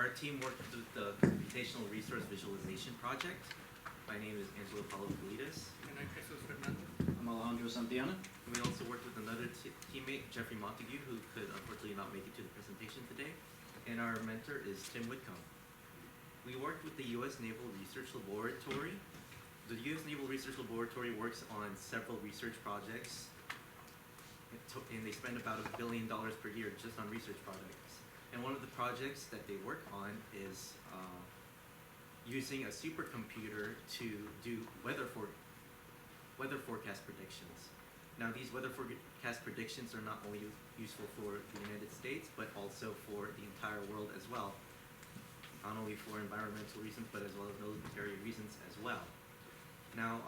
Our team worked with the Computational Resource Visualization Project. My name is Angelo Paulo-Polides. And I'm Jesus Fernando. I'm Alejandro Santillana. We also worked with another teammate, Jeffrey Montague, who could unfortunately not make it to the presentation today. And our mentor is Tim Whitcomb. We worked with the U.S. Naval Research Laboratory. The U.S. Naval Research Laboratory works on several research projects, and they spend about $1 billion per year just on research projects. And one of the projects that they work on is using a supercomputer to do weather forecast predictions. Now, these weather forecast predictions are not only useful for the United States, but also for the entire world as well. Not only for environmental reasons, but as well as military reasons as well. Now,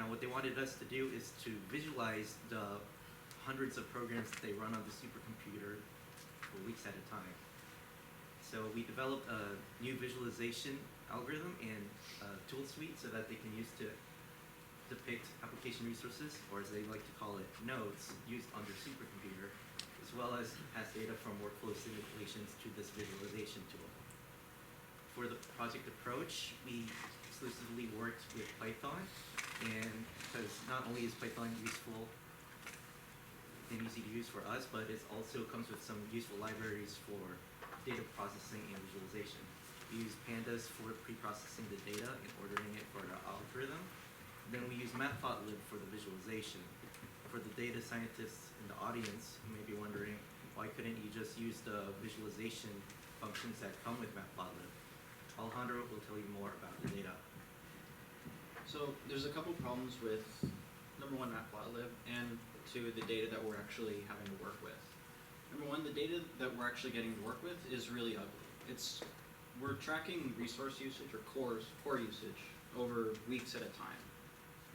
what they wanted us to do is to visualize the hundreds of programs that they run on the supercomputer for weeks at a time. So we developed a new visualization algorithm and a tool suite so that they can use to depict application resources, or as they like to call it, nodes, used on their supercomputer, as well as pass data from workflow simulations to this visualization tool. For the project approach, we exclusively worked with Python, and because not only is Python useful and easy to use for us, but it also comes with some useful libraries for data processing and visualization. We use pandas for pre-processing the data and ordering it for our algorithm. Then we use matplotlib for the visualization. For the data scientists in the audience, you may be wondering, why couldn't you just use the visualization functions that come with matplotlib? Alejandro will tell you more about the data. So there's a couple problems with, number one, Matplotlib, and two, the data that we're actually having to work with. Number one, the data that we're actually getting to work with is really ugly. We're tracking resource usage or core usage over weeks at a time.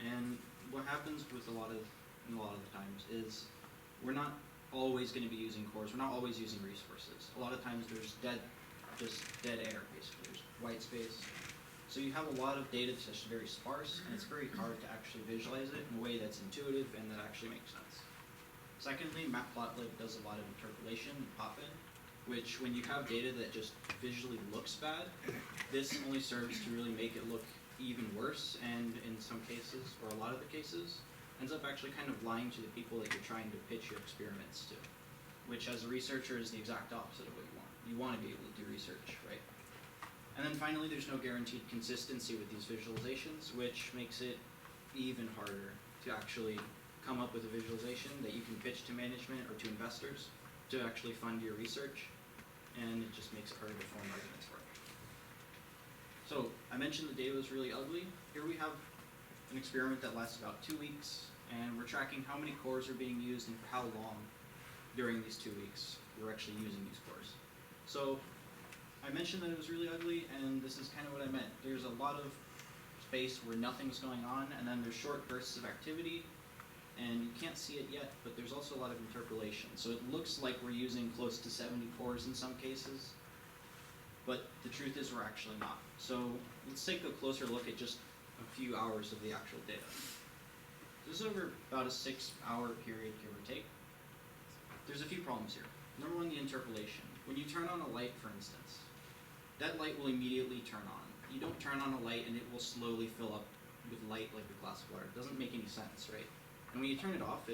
And what happens with a lot of the times is we're not always going to be using cores. We're not always using resources. A lot of times there's just dead air, basically. There's white space. So you have a lot of data that's just very sparse, and it's very hard to actually visualize it in a way that's intuitive and that actually makes sense. Secondly, Matplotlib does a lot of interpolation and pop-in, which when you have data that just visually looks bad, this only serves to really make it look even worse, and in some cases, or a lot of the cases, ends up actually kind of lying to the people that you're trying to pitch your experiments to, which as a researcher is the exact opposite of what you want. You want to be able to do research, right? And then finally, there's no guaranteed consistency with these visualizations, which makes it even harder to actually come up with a visualization that you can pitch to management or to investors to actually fund your research, and it just makes it harder to form arguments for it. So I mentioned the data was really ugly. Here we have an experiment that lasts about 2 weeks, and we're tracking how many cores are being used and for how long during these 2 weeks we're actually using these cores. So I mentioned that it was really ugly, and this is kind of what I meant. There's a lot of space where nothing's going on, and then there's short bursts of activity, and you can't see it yet, but there's also a lot of interpolation. So it looks like we're using close to 70 cores in some cases, but the truth is we're actually not. So let's take a closer look at just a few hours of the actual data. This is over about a 6-hour period, give or take. There's a few problems here. Number one, the interpolation. When you turn on a light, for instance, that light will immediately turn on. You don't turn on a light and it will slowly fill up with light like a glass of water. It doesn't make any sense, right? And when you turn it off,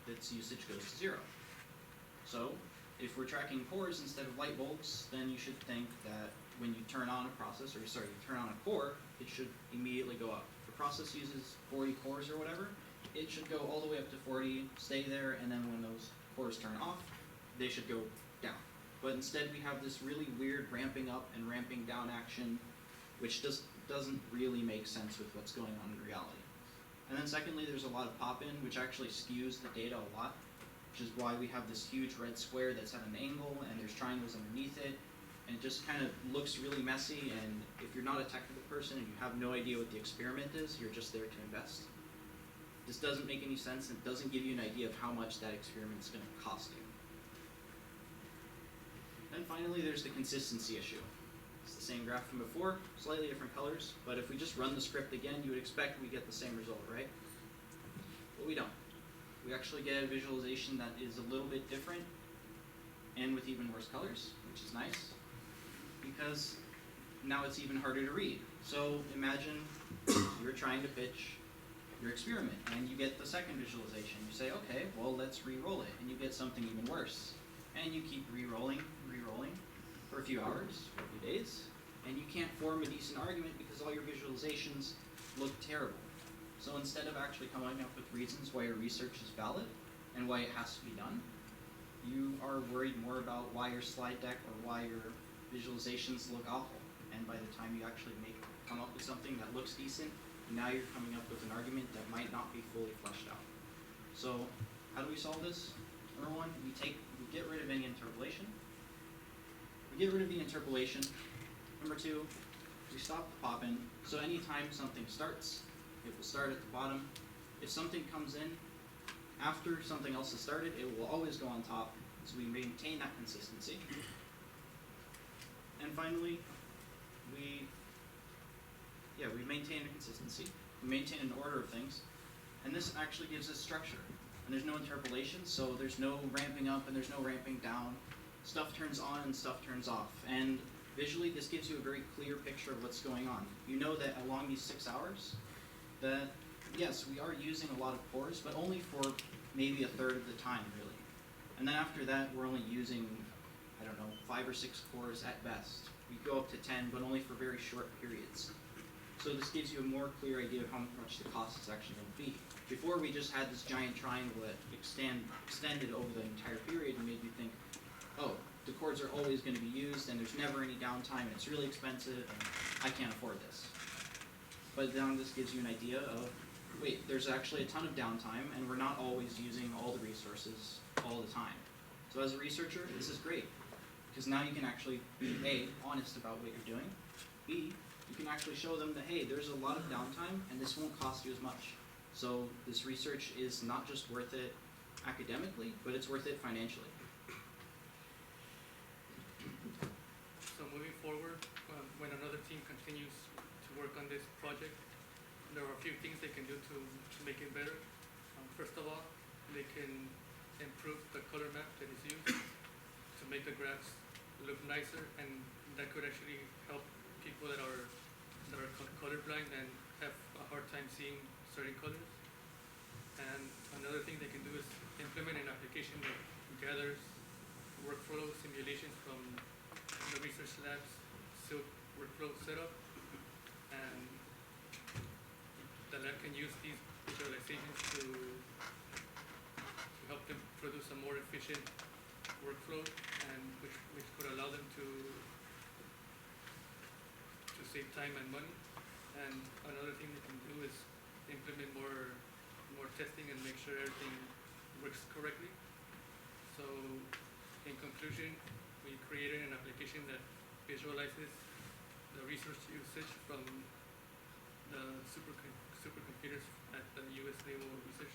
its usage goes to 0. So if we're tracking cores instead of light bulbs, then you should think that when you turn on a process, you turn on a core, it should immediately go up. If a process uses 40 cores or whatever, it should go all the way up to 40, stay there, and then when those cores turn off, they should go down. But instead we have this really weird ramping up and ramping down action, which just doesn't really make sense with what's going on in reality. And then secondly, there's a lot of pop-in, which actually skews the data a lot, which is why we have this huge red square that's at an angle, and there's triangles underneath it, and it just kind of looks really messy, and if you're not a technical person and you have no idea what the experiment is, you're just there to invest. This doesn't make any sense, and it doesn't give you an idea of how much that experiment is going to cost you. Then finally, there's the consistency issue. It's the same graph from before, slightly different colors, but if we just run the script again, you would expect we get the same result, right? But we don't. We actually get a visualization that is a little bit different and with even worse colors, which is nice. because now it's even harder to read. So imagine you're trying to pitch your experiment and you get the second visualization. You say, okay, well, let's re-roll it, and you get something even worse. And you keep re-rolling for a few hours, for a few days, and you can't form a decent argument because all your visualizations look terrible. So instead of actually coming up with reasons why your research is valid and why it has to be done, you are worried more about why your slide deck or why your visualizations look awful. And by the time you actually come up with something that looks decent, now you're coming up with an argument that might not be fully fleshed out. So how do we solve this? Number one, we get rid of any interpolation. We get rid of the interpolation. Number two, we stop the pop-in. So anytime something starts, it will start at the bottom. If something comes in after something else has started, it will always go on top. So we maintain that consistency. And finally, we maintain a consistency. We maintain an order of things. And this actually gives us structure. And there's no interpolation, so there's no ramping up and there's no ramping down. Stuff turns on and stuff turns off. And visually, this gives you a very clear picture of what's going on. You know that along these 6 hours, that yes, we are using a lot of cores, but only for maybe a third of the time, really. And then after that, we're only using, 5 or 6 cores at best. We go up to 10, but only for very short periods. So this gives you a more clear idea of how much the cost is actually going to be. Before, we just had this giant triangle that extended over the entire period and made you think, oh, the cores are always going to be used and there's never any downtime and it's really expensive and I can't afford this. But now this gives you an idea of, wait, there's actually a ton of downtime and we're not always using all the resources all the time. So as a researcher, this is great because now you can actually be A, honest about what you're doing, B, you can actually show them that, hey, there's a lot of downtime and this won't cost you as much. So this research is not just worth it academically, but it's worth it financially. So moving forward, when another team continues to work on this project, there are a few things they can do to make it better. First of all, they can improve the color map that is used to make the graphs look nicer, and that could actually help people that are colorblind and have a hard time seeing certain colors. And another thing they can do is implement an application that gathers workflow simulations from the research lab's Silk workflow setup, and the lab can use these visualizations to help them produce a more efficient workflow, and which could allow them to save time and money. And another thing they can do is implement more testing and make sure everything works correctly. So in conclusion, we created an application that visualizes the resource usage from the supercomputers at the US Naval Research